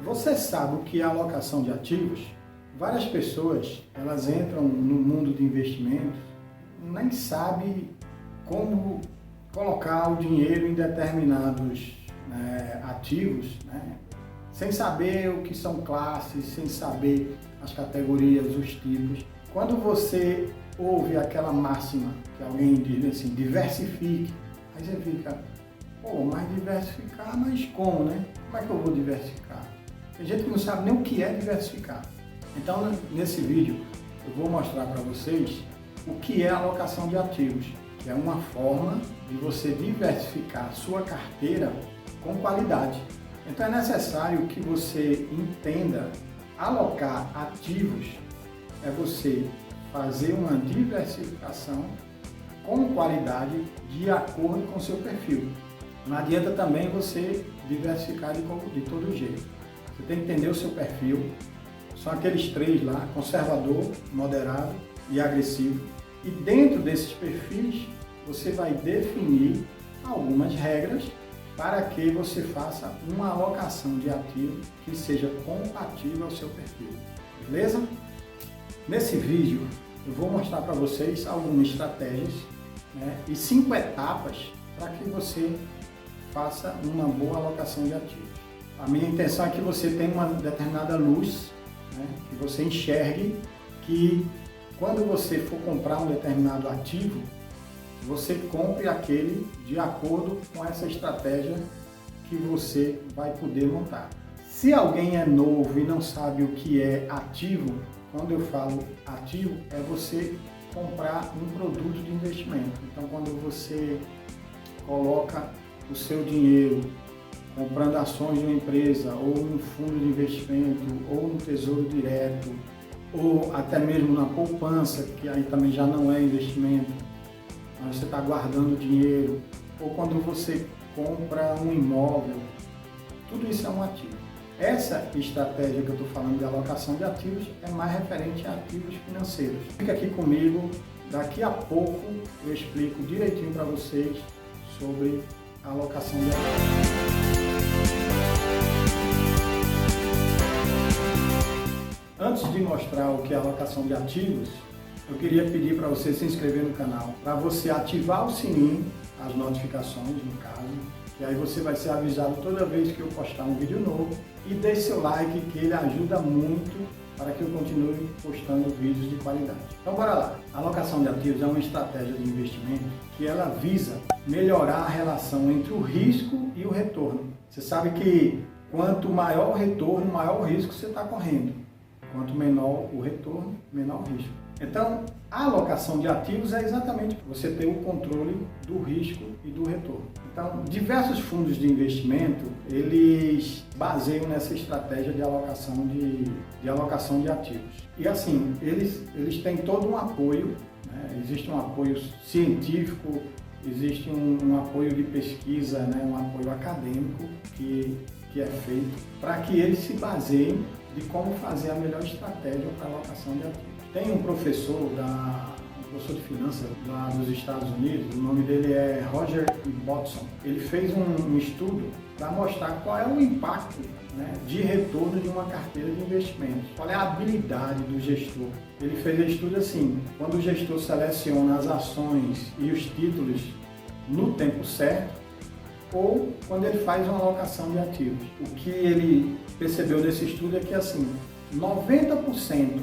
Você sabe o que é alocação de ativos? Várias pessoas, elas entram no mundo de investimentos, nem sabem como colocar o dinheiro em determinados ativos, sem saber o que são classes, sem saber as categorias, os tipos. Quando você ouve aquela máxima que alguém diz assim, diversifique, aí você fica, mas diversificar, mas como, né? Como é que eu vou diversificar? Tem gente que não sabe nem o que é diversificar. Então, nesse vídeo, eu vou mostrar para vocês o que é alocação de ativos, que é uma forma de você diversificar a sua carteira com qualidade. Então, é necessário que você entenda, alocar ativos é você fazer uma diversificação com qualidade de acordo com o seu perfil. Não adianta também você diversificar de todo jeito. Você tem que entender o seu perfil. São aqueles três lá, conservador, moderado e agressivo. E dentro desses perfis, você vai definir algumas regras para que você faça uma alocação de ativos que seja compatível ao seu perfil. Beleza? Nesse vídeo, eu vou mostrar para vocês algumas estratégias e 5 etapas para que você faça uma boa alocação de ativos. A minha intenção é que você tenha uma determinada luz, que você enxergue que quando você for comprar um determinado ativo, você compre aquele de acordo com essa estratégia que você vai poder montar. Se alguém é novo e não sabe o que é ativo, quando eu falo ativo, é você comprar um produto de investimento. Então, quando você coloca o seu dinheiro comprando ações de uma empresa, ou num fundo de investimento, ou no Tesouro Direto, ou até mesmo na poupança, que aí também já não é investimento, mas você está guardando dinheiro, ou quando você compra um imóvel, tudo isso é um ativo. Essa estratégia que eu estou falando de alocação de ativos é mais referente a ativos financeiros. Fica aqui comigo, daqui a pouco eu explico direitinho para vocês sobre a alocação de ativos. Antes de mostrar o que é alocação de ativos, eu queria pedir para você se inscrever no canal, para você ativar o sininho, as notificações no caso, e aí você vai ser avisado toda vez que eu postar um vídeo novo, e deixe seu like, que ele ajuda muito para que eu continue postando vídeos de qualidade. Então bora lá! A alocação de ativos é uma estratégia de investimento que ela visa melhorar a relação entre o risco e o retorno. Você sabe que quanto maior o retorno, maior o risco você está correndo. Quanto menor o retorno, menor o risco. Então, a alocação de ativos é exatamente você ter o controle do risco e do retorno. Então, diversos fundos de investimento, eles baseiam nessa estratégia de alocação de ativos. E assim, eles têm todo um apoio, existe um apoio científico, existe um apoio de pesquisa, um apoio acadêmico que é feito para que eles se baseiem de como fazer a melhor estratégia para a alocação de ativos. Tem um professor de finanças lá dos Estados Unidos, o nome dele é Roger Botson. Ele fez um estudo para mostrar qual é o impacto de retorno de uma carteira de investimentos, qual é a habilidade do gestor. Ele fez um estudo assim, quando o gestor seleciona as ações e os títulos no tempo certo, ou quando ele faz uma alocação de ativos. O que ele percebeu nesse estudo é que assim, 90%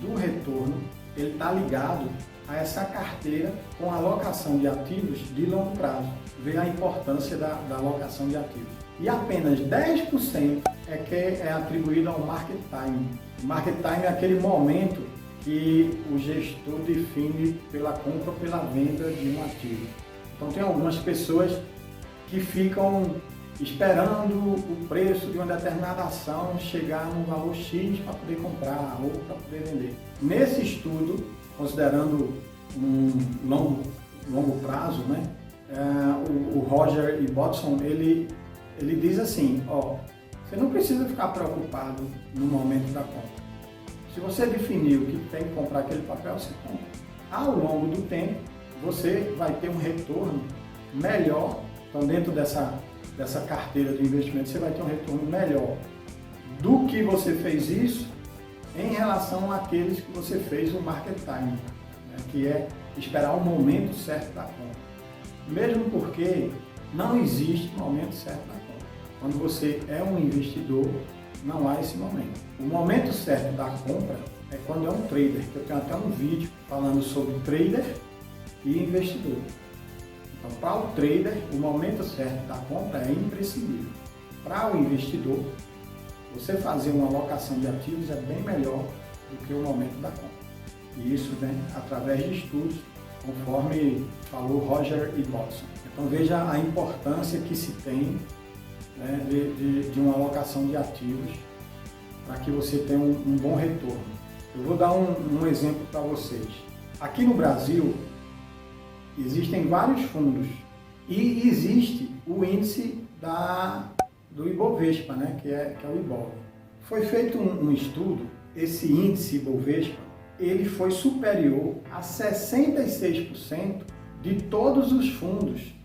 do retorno ele está ligado a essa carteira com a alocação de ativos de longo prazo. Vê a importância da alocação de ativos. E apenas 10% é que é atribuído ao market time. O market time é aquele momento que o gestor define pela compra ou pela venda de um ativo. Então tem algumas pessoas que ficam esperando o preço de uma determinada ação chegar no valor X para poder comprar ou para poder vender. Nesse estudo, considerando um longo prazo, o Roger Botson, ele diz assim, você não precisa ficar preocupado no momento da compra. Se você definiu que tem que comprar aquele papel, você compra. Ao longo do tempo, você vai ter um retorno melhor. Então, dentro dessa carteira de investimento, você vai ter um retorno melhor que você fez isso em relação àqueles que você fez o market timing, né, que é esperar o momento certo da compra. Mesmo porque não existe momento certo da compra. Quando você é um investidor, não há esse momento. O momento certo da compra é quando é um trader, que eu tenho até um vídeo falando sobre trader e investidor. Então, para o trader, o momento certo da compra é imprescindível. Para o investidor, você fazer uma alocação de ativos é bem melhor do que o momento da compra. E isso vem através de estudos, conforme falou Roger e Watson. Então veja a importância que se tem, né, de uma alocação de ativos para que você tenha um bom retorno. Eu vou dar um exemplo para vocês. Aqui no Brasil existem vários fundos e existe o índice do Ibovespa, né, que é o Ibov. Foi feito um estudo, esse índice Ibovespa, ele foi superior a 66% de todos os fundos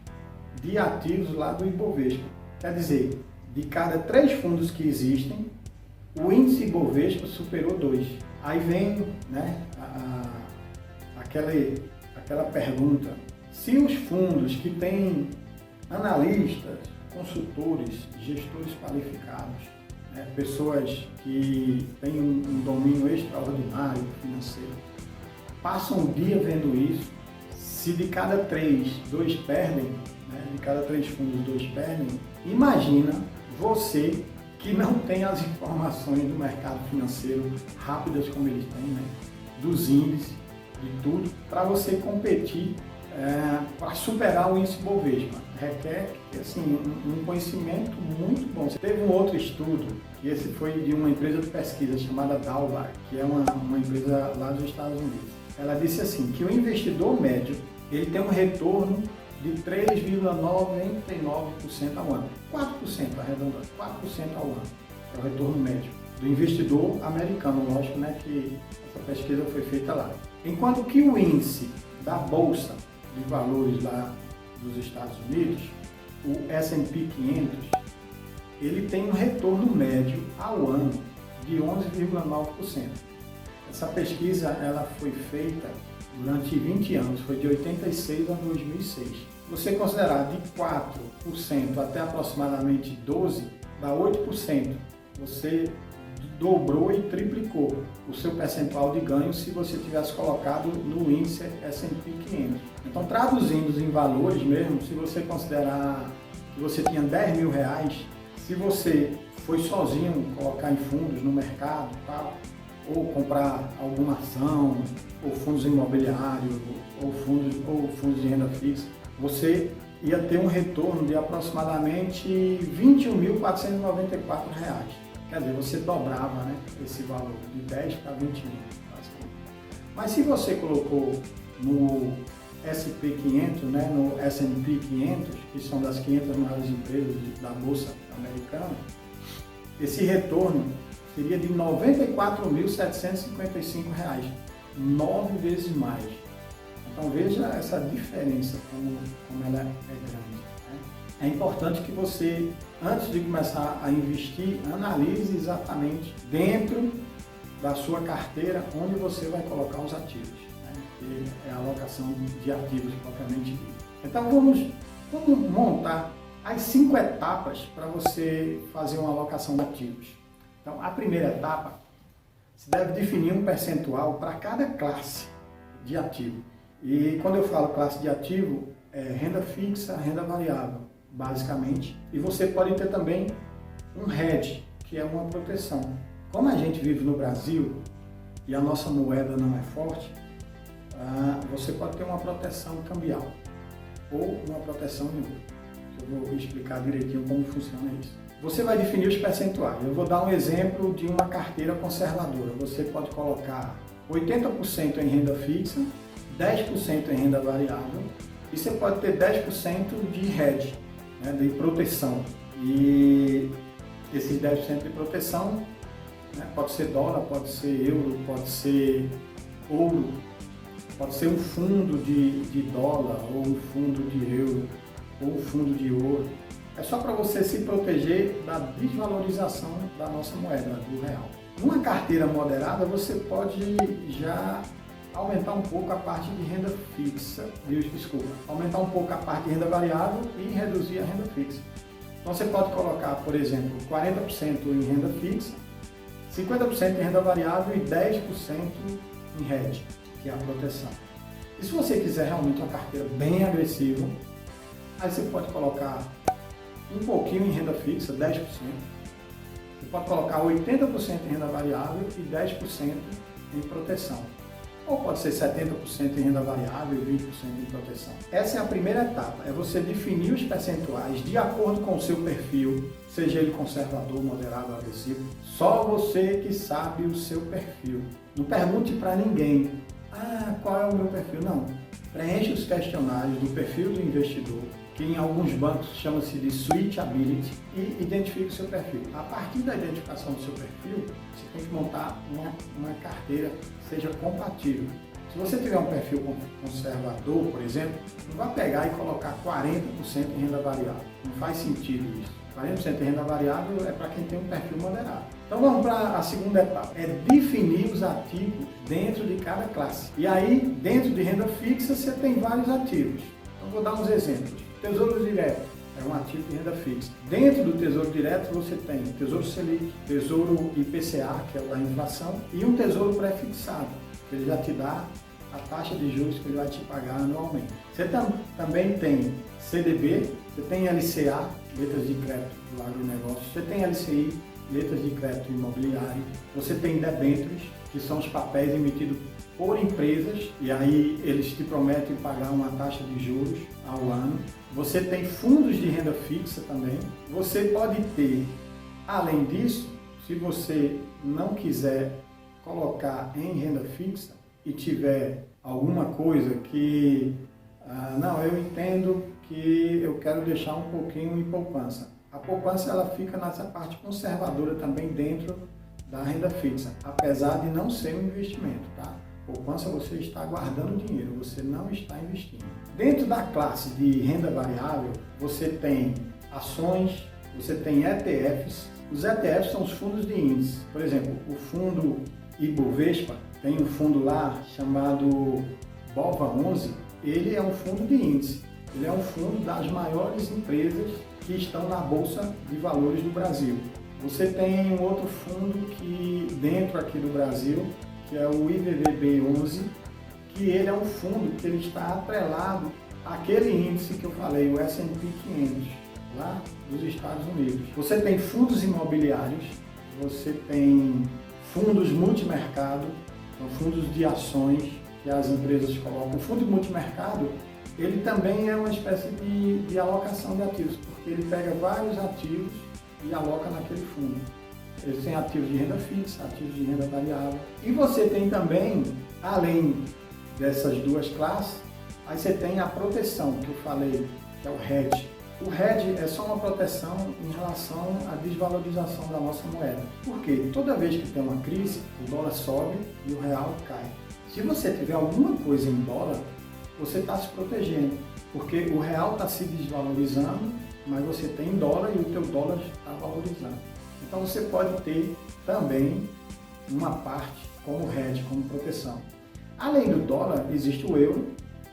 de ativos lá do Ibovespa. Quer dizer, de cada 3 fundos que existem, o índice Ibovespa superou 2. Aí vem, né, aquela pergunta, se os fundos que têm analistas, consultores, gestores qualificados, né, pessoas que têm um domínio extraordinário financeiro, passam o dia vendo isso, se de cada 3, 2 perdem, né, de cada 3 fundos, 2 perdem, imagina você que não tem as informações do mercado financeiro rápidas como eles têm, né, dos índices, de tudo, para você competir, para superar o índice Bovespa. Requer assim, um conhecimento muito bom. Teve um outro estudo, que esse foi de uma empresa de pesquisa chamada Dalbar, que é uma empresa lá dos Estados Unidos. Ela disse assim, que o investidor médio ele tem um retorno de 3,99% ao ano. 4% arredondando, 4% ao ano. É o retorno médio do investidor americano, lógico, né, que essa pesquisa foi feita lá. Enquanto que o índice da Bolsa de Valores lá dos Estados Unidos, o S&P 500, ele tem um retorno médio ao ano de 11,9%. Essa pesquisa ela foi feita durante 20 anos, foi de 86 a 2006. Se você considerar de 4% até aproximadamente 12%, dá 8%. Você dobrou e triplicou o seu percentual de ganho se você tivesse colocado no índice S&P 500. Então, traduzindo em valores mesmo, se você considerar que você tinha 10 mil reais, se você foi sozinho colocar em fundos no mercado, tal, ou comprar alguma ação, ou fundos imobiliários, ou fundos de renda fixa, você ia ter um retorno de aproximadamente R$ 21.494. Quer dizer, você dobrava, né, esse valor, de 10 para 21. Mas se você colocou no SP 500, né, no S&P 500, que são das 500 maiores empresas da Bolsa Americana, esse retorno seria de R$ 94.755, 9 vezes mais. Então veja essa diferença, como ela é grande. Né? É importante que você, antes de começar a investir, analise exatamente dentro da sua carteira onde você vai colocar os ativos, né? Que é a alocação de ativos propriamente dito. Então vamos montar as 5 etapas para você fazer uma alocação de ativos. Então a primeira etapa, você deve definir um percentual para cada classe de ativo. E quando eu falo classe de ativo, é renda fixa, renda variável, basicamente. E você pode ter também um hedge, que é uma proteção. Como a gente vive no Brasil e a nossa moeda não é forte, você pode ter uma proteção cambial ou uma proteção em ouro. Eu vou explicar direitinho como funciona isso. Você vai definir os percentuais. Eu vou dar um exemplo de uma carteira conservadora. Você pode colocar 80% em renda fixa, 10% em renda variável e você pode ter 10% de hedge, né, de proteção. E esses 10% de proteção, né, pode ser dólar, pode ser euro, pode ser ouro, pode ser um fundo de dólar, ou um fundo de euro, ou um fundo de ouro. É só para você se proteger da desvalorização da nossa moeda, do real. Numa carteira moderada, você pode já aumentar um pouco a parte de renda fixa, aumentar um pouco a parte de renda variável e reduzir a renda fixa. Então você pode colocar, por exemplo, 40% em renda fixa, 50% em renda variável e 10% em hedge, que é a proteção. E se você quiser realmente uma carteira bem agressiva, aí você pode colocar um pouquinho em renda fixa, 10%. Você pode colocar 80% em renda variável e 10% em proteção. Ou pode ser 70% em renda variável e 20% em proteção. Essa é a primeira etapa, é você definir os percentuais de acordo com o seu perfil, seja ele conservador, moderado ou agressivo. Só você que sabe o seu perfil. Não pergunte para ninguém, qual é o meu perfil? Não. Preencha os questionários do perfil do investidor, que em alguns bancos chama-se de Switchability, e identifique o seu perfil. A partir da identificação do seu perfil, você tem que montar uma carteira que seja compatível. Se você tiver um perfil conservador, por exemplo, não vai pegar e colocar 40% em renda variável. Não faz sentido isso. 40% em renda variável é para quem tem um perfil moderado. Então vamos para a segunda etapa, é definir os ativos dentro de cada classe. E aí, dentro de renda fixa, você tem vários ativos. Então vou dar uns exemplos. Tesouro Direto é um ativo de renda fixa. Dentro do Tesouro Direto você tem Tesouro Selic, Tesouro IPCA, que é o da inflação, e um Tesouro Pré-fixado, que ele já te dá a taxa de juros que ele vai te pagar anualmente. Você também tem CDB, você tem LCA, letras de crédito do agronegócio, você tem LCI, letras de crédito imobiliário, você tem debêntures, que são os papéis emitidos por empresas, e aí eles te prometem pagar uma taxa de juros ao ano. Você tem fundos de renda fixa também. Você pode ter, além disso, se você não quiser colocar em renda fixa e tiver alguma coisa que, não, eu entendo que eu quero deixar um pouquinho em poupança. A poupança ela fica nessa parte conservadora também dentro da renda fixa, apesar de não ser um investimento, tá? Poupança você está guardando dinheiro, você não está investindo. Dentro da classe de renda variável, você tem ações, você tem ETFs. Os ETFs são os fundos de índice. Por exemplo, o fundo Ibovespa, tem um fundo lá chamado BOVA11, ele é um fundo de índice. Ele é um fundo das maiores empresas que estão na Bolsa de Valores do Brasil. Você tem um outro fundo que dentro aqui do Brasil, que é o IVVB11, que ele é um fundo que ele está atrelado àquele índice que eu falei, o S&P 500, lá dos Estados Unidos. Você tem fundos imobiliários, você tem fundos multimercado, são fundos de ações que as empresas colocam. O fundo multimercado, ele também é uma espécie de alocação de ativos, porque ele pega vários ativos e aloca naquele fundo. Eles têm ativos de renda fixa, ativos de renda variável. E você tem também, além dessas duas classes, aí você tem a proteção, que eu falei, que é o hedge. O hedge é só uma proteção em relação à desvalorização da nossa moeda. Porque toda vez que tem uma crise, o dólar sobe e o real cai. Se você tiver alguma coisa em dólar, você está se protegendo, porque o real está se desvalorizando, mas você tem dólar e o teu dólar está valorizando. Então você pode ter também uma parte como hedge, como proteção. Além do dólar, existe o euro.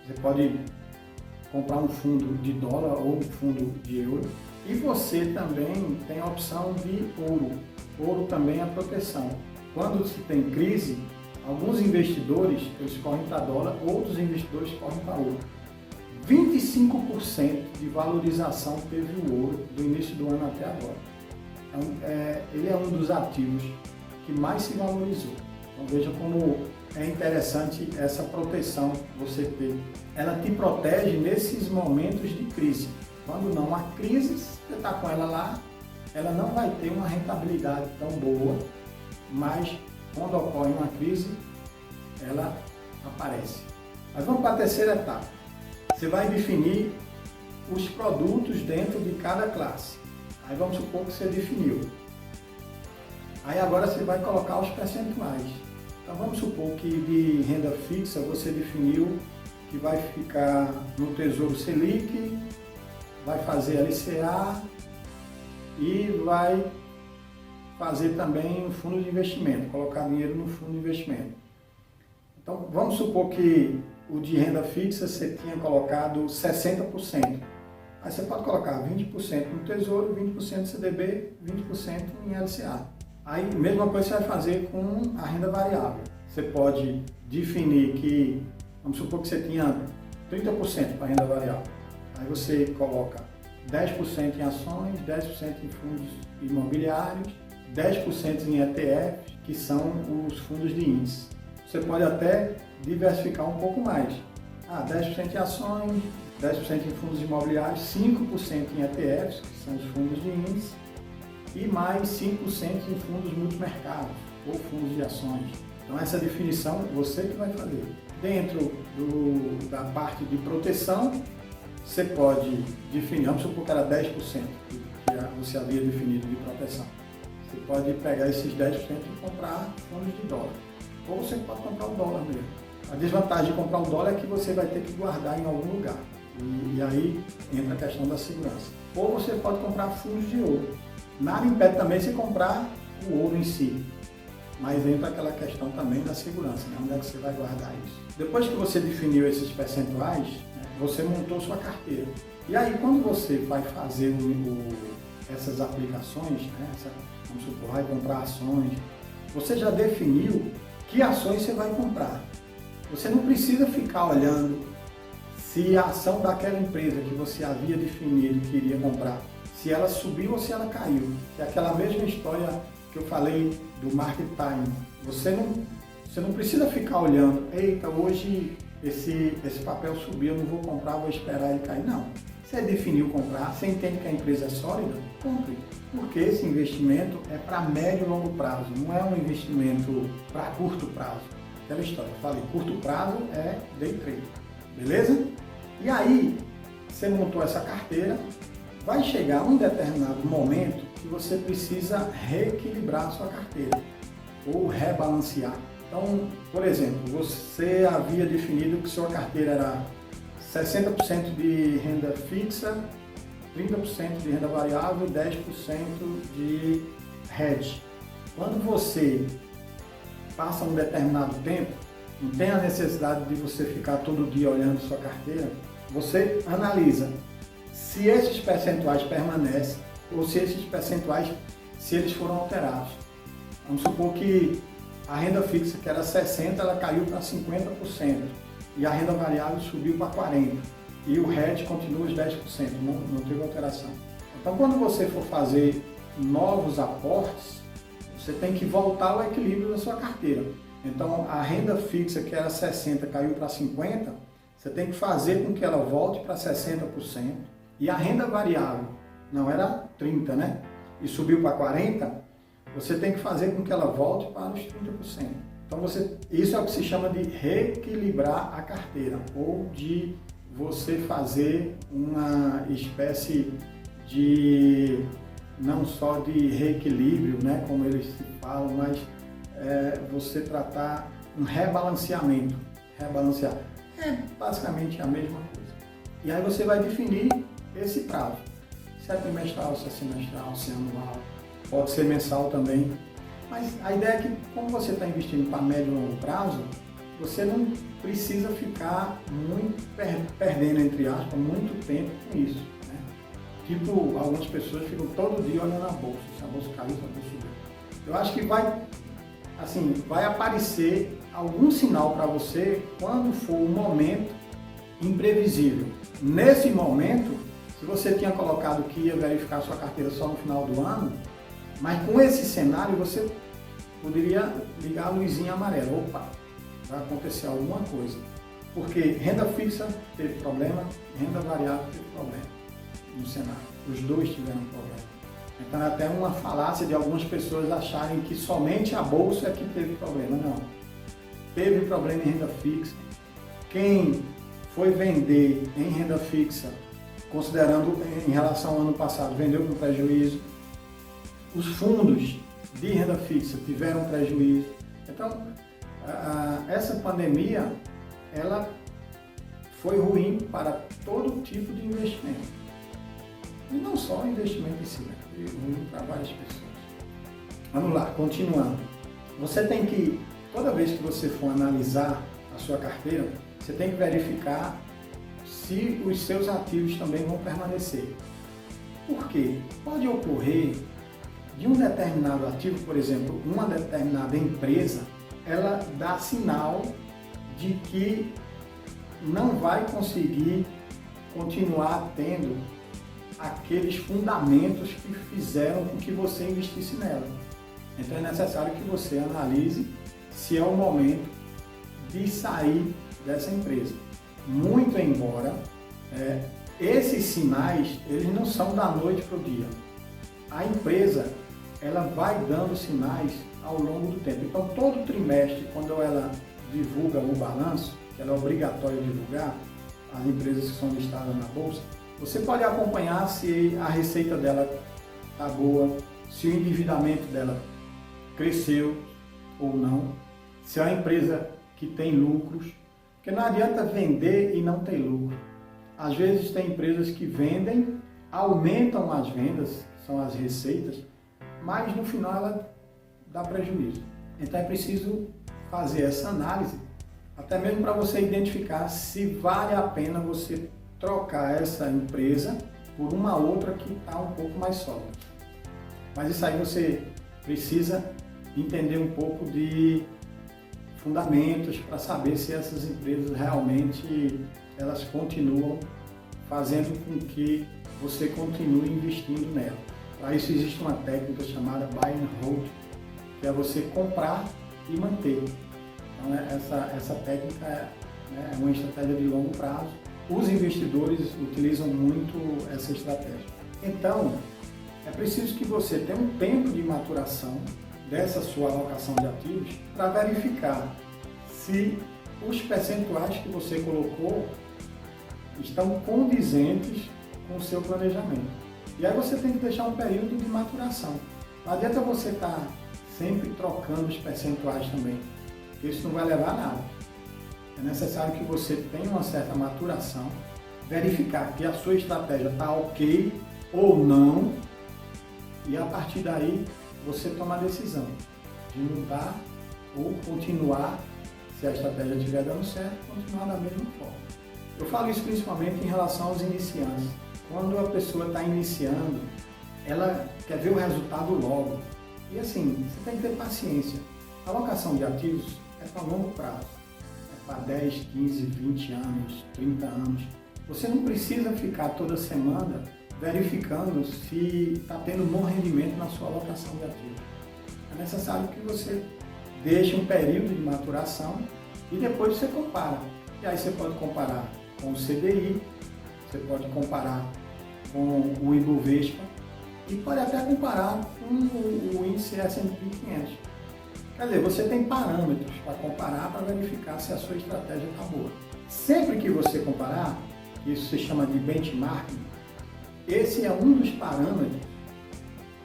Você pode comprar um fundo de dólar ou um fundo de euro. E você também tem a opção de ouro. Ouro também é proteção. Quando se tem crise, alguns investidores eles correm para dólar, outros investidores correm para ouro. 25% de valorização teve o ouro do início do ano até agora. Ele é um dos ativos que mais se valorizou. Então veja como é interessante essa proteção que você ter. Ela te protege nesses momentos de crise. Quando não há crise, você está com ela lá, ela não vai ter uma rentabilidade tão boa, mas quando ocorre uma crise, ela aparece. Mas vamos para a terceira etapa. Você vai definir os produtos dentro de cada classe. Aí vamos supor que você definiu. Aí agora você vai colocar os percentuais. Então vamos supor que de renda fixa você definiu que vai ficar no Tesouro Selic, vai fazer LCA e vai fazer também um fundo de investimento, colocar dinheiro no fundo de investimento. Então, vamos supor que o de renda fixa você tinha colocado 60%. Aí você pode colocar 20% no Tesouro, 20% no CDB, 20% em LCA. Aí, mesma coisa você vai fazer com a renda variável. Você pode definir que, vamos supor que você tinha 30% para renda variável. Aí você coloca 10% em ações, 10% em fundos imobiliários, 10% em ETF, que são os fundos de índice. Você pode até diversificar um pouco mais. 10% em ações, 10% em fundos imobiliários, 5% em ETFs, que são os fundos de índice, e mais 5% em fundos multimercados ou fundos de ações. Então essa definição você que vai fazer. Dentro da parte de proteção, você pode definir, vamos supor que era 10% que você havia definido de proteção. Você pode pegar esses 10% e comprar fundos de dólar. Ou você pode comprar o dólar mesmo. A desvantagem de comprar o dólar é que você vai ter que guardar em algum lugar. E aí entra a questão da segurança. Ou você pode comprar fundos de ouro. Nada impede também você comprar o ouro em si. Mas entra aquela questão também da segurança, né? Onde é que você vai guardar isso? Depois que você definiu esses percentuais, né, você montou sua carteira. E aí quando você vai fazer essas aplicações, né, vamos supor, vai comprar ações, você já definiu que ações você vai comprar. Você não precisa ficar olhando se a ação daquela empresa que você havia definido que iria comprar, se ela subiu ou se ela caiu. É aquela mesma história que eu falei do market time. Você não precisa ficar olhando, eita, hoje esse papel subiu, eu não vou comprar, vou esperar ele cair. Não. Você definiu comprar, você entende que a empresa é sólida, compre. Porque esse investimento é para médio e longo prazo, não é um investimento para curto prazo. Aquela história, eu falei, curto prazo é day trade, beleza? E aí, você montou essa carteira, vai chegar um determinado momento que você precisa reequilibrar a sua carteira ou rebalancear. Então, por exemplo, você havia definido que sua carteira era 60% de renda fixa, 30% de renda variável e 10% de hedge. Quando você passa um determinado tempo, não tem a necessidade de você ficar todo dia olhando sua carteira, você analisa se esses percentuais permanecem ou se esses percentuais, se eles foram alterados. Vamos supor que a renda fixa, que era 60%, ela caiu para 50% e a renda variável subiu para 40%. E o hedge continua os 10%, não teve alteração. Então, quando você for fazer novos aportes, você tem que voltar ao equilíbrio da sua carteira. Então, a renda fixa, que era 60%, caiu para 50%, você tem que fazer com que ela volte para 60%. E a renda variável, não era 30%, né? E subiu para 40%, você tem que fazer com que ela volte para os 30%. Então, isso é o que se chama de reequilibrar a carteira, ou de você fazer uma espécie de, não só de reequilíbrio, né, como eles se falam, mas você tratar um rebalanceamento. Rebalancear é basicamente a mesma coisa. E aí você vai definir esse prazo. Se é trimestral, se é semestral, se é anual, pode ser mensal também. Mas a ideia é que, como você está investindo para médio e longo prazo, você não precisa ficar perdendo, entre aspas, muito tempo com isso. Né? Tipo, algumas pessoas ficam todo dia olhando a bolsa, se a bolsa caiu, se a bolsa subiu. Eu acho que vai aparecer algum sinal para você quando for um momento imprevisível. Nesse momento, se você tinha colocado que ia verificar sua carteira só no final do ano, mas com esse cenário você poderia ligar a luzinha amarela. Opa, vai acontecer alguma coisa. Porque renda fixa teve problema, renda variável teve problema no cenário. Os dois tiveram problema. Então é até uma falácia de algumas pessoas acharem que somente a bolsa é que teve problema. Não. Teve problema em renda fixa. Quem foi vender em renda fixa, considerando em relação ao ano passado, vendeu com prejuízo. Os fundos de renda fixa tiveram prejuízo. Então, essa pandemia, ela foi ruim para todo tipo de investimento. E não só o investimento em si, né? e ruim para várias pessoas. Vamos lá, continuando. Você tem que, toda vez que você for analisar a sua carteira, você tem que verificar se os seus ativos também vão permanecer. Por quê? Pode ocorrer de um determinado ativo, por exemplo, uma determinada empresa, ela dá sinal de que não vai conseguir continuar tendo aqueles fundamentos que fizeram com que você investisse nela. Então é necessário que você analise se é o momento de sair dessa empresa. Muito embora esses sinais, eles não são da noite para o dia. A empresa, ela vai dando sinais ao longo do tempo. Então todo trimestre, quando ela divulga o balanço, que ela é obrigatório divulgar, as empresas que são listadas na bolsa, você pode acompanhar se a receita dela está boa, se o endividamento dela cresceu ou não, se é uma empresa que tem lucros, porque não adianta vender e não ter lucro. Às vezes tem empresas que vendem, aumentam as vendas, são as receitas, mas no final ela dá prejuízo. Então é preciso fazer essa análise, até mesmo para você identificar se vale a pena você trocar essa empresa por uma outra que está um pouco mais sólida. Mas isso aí você precisa entender um pouco de fundamentos para saber se essas empresas realmente elas continuam fazendo com que você continue investindo nela. Para isso existe uma técnica chamada buy and hold, que é você comprar e manter. Então essa técnica é uma estratégia de longo prazo. Os investidores utilizam muito essa estratégia. Então, é preciso que você tenha um tempo de maturação dessa sua alocação de ativos para verificar se os percentuais que você colocou estão condizentes com o seu planejamento. E aí você tem que deixar um período de maturação. Não adianta você estar sempre trocando os percentuais também, porque isso não vai levar a nada. É necessário que você tenha uma certa maturação, verificar que a sua estratégia está ok ou não, e a partir daí você toma a decisão de mudar ou continuar, se a estratégia estiver dando certo, continuar da mesma forma. Eu falo isso principalmente em relação aos iniciantes. Quando a pessoa está iniciando, ela quer ver o resultado logo. E assim, você tem que ter paciência. A alocação de ativos é para longo prazo. É para 10, 15, 20 anos, 30 anos. Você não precisa ficar toda semana verificando se está tendo bom rendimento na sua alocação de ativos. É necessário que você deixe um período de maturação e depois você compara. E aí você pode comparar com o CDI, você pode comparar com o Ibovespa e pode até comparar com o índice S&P 500. Quer dizer, você tem parâmetros para comparar, para verificar se a sua estratégia está boa. Sempre que você comparar, isso se chama de benchmarking, esse é um dos parâmetros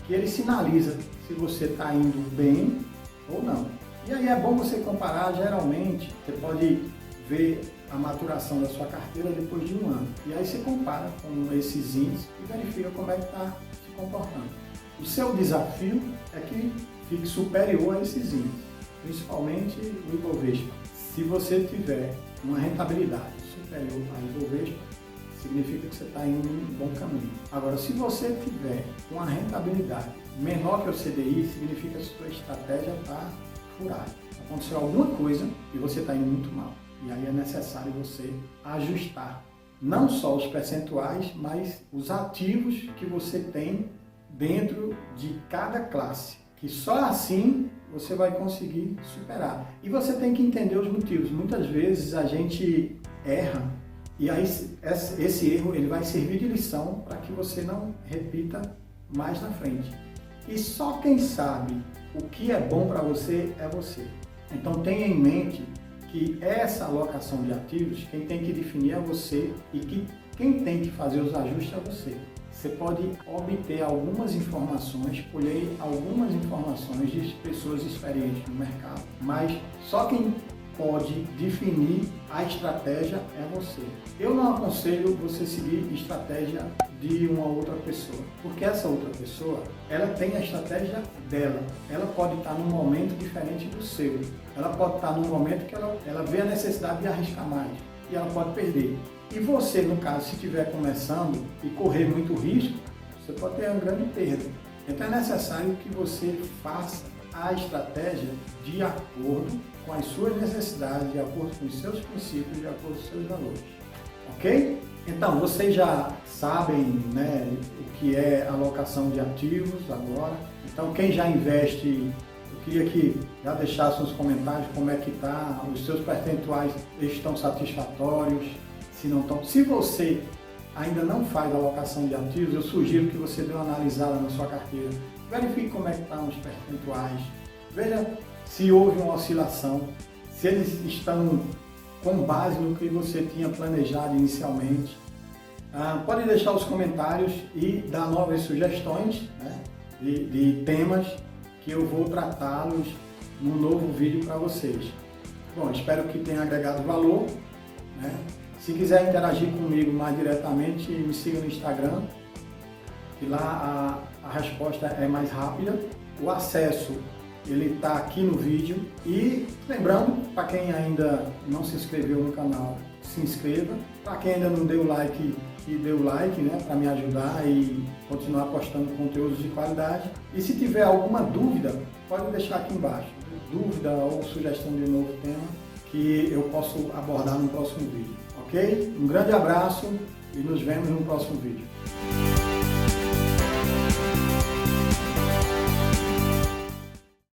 que ele sinaliza se você está indo bem ou não. E aí é bom você comparar, geralmente, você pode ver a maturação da sua carteira depois de um ano. E aí você compara com esses índices e verifica como é que está se comportando. O seu desafio é que fique superior a esses índices, principalmente o Ibovespa. Se você tiver uma rentabilidade superior ao Ibovespa, significa que você está em um bom caminho. Agora, se você tiver uma rentabilidade menor que o CDI, significa que a sua estratégia está furada. Aconteceu alguma coisa e você está indo muito mal. E aí é necessário você ajustar não só os percentuais, mas os ativos que você tem dentro de cada classe, que só assim você vai conseguir superar. E você tem que entender os motivos. Muitas vezes a gente erra e aí esse erro ele vai servir de lição para que você não repita mais na frente. E só quem sabe o que é bom para você é você. Então tenha em mente que essa alocação de ativos, quem tem que definir é você e que quem tem que fazer os ajustes é você. Você pode obter algumas informações, colher algumas informações de pessoas experientes no mercado, mas só quem pode definir a estratégia é você. Eu não aconselho você seguir estratégia de uma outra pessoa, porque essa outra pessoa, ela tem a estratégia dela. Ela pode estar num momento diferente do seu. Ela pode estar num momento que ela vê a necessidade de arriscar mais e ela pode perder. E você, no caso, se estiver começando e correr muito risco, você pode ter uma grande perda. Então é necessário que você faça a estratégia de acordo com as suas necessidades, de acordo com os seus princípios, de acordo com os seus valores. Ok? Então, vocês já sabem, né, o que é alocação de ativos agora. Então, quem já investe, eu queria que já deixasse nos comentários como é que está, os seus percentuais estão satisfatórios, se não estão. Se você ainda não faz alocação de ativos, eu sugiro que você dê uma analisada na sua carteira. Verifique como é que estão os percentuais. Veja se houve uma oscilação, se eles estão com base no que você tinha planejado inicialmente. Pode deixar os comentários e dar novas sugestões, né, de temas que eu vou tratá-los num novo vídeo para vocês. Bom, espero que tenha agregado valor, né? Se quiser interagir comigo mais diretamente, me siga no Instagram, que lá a resposta é mais rápida. O acesso ele está aqui no vídeo. E lembrando, para quem ainda não se inscreveu no canal, se inscreva. Para quem ainda não deu like, que dê o like, né, para me ajudar e continuar postando conteúdos de qualidade. E se tiver alguma dúvida, pode deixar aqui embaixo. Dúvida ou sugestão de novo tema que eu posso abordar no próximo vídeo. Ok? Um grande abraço e nos vemos no próximo vídeo.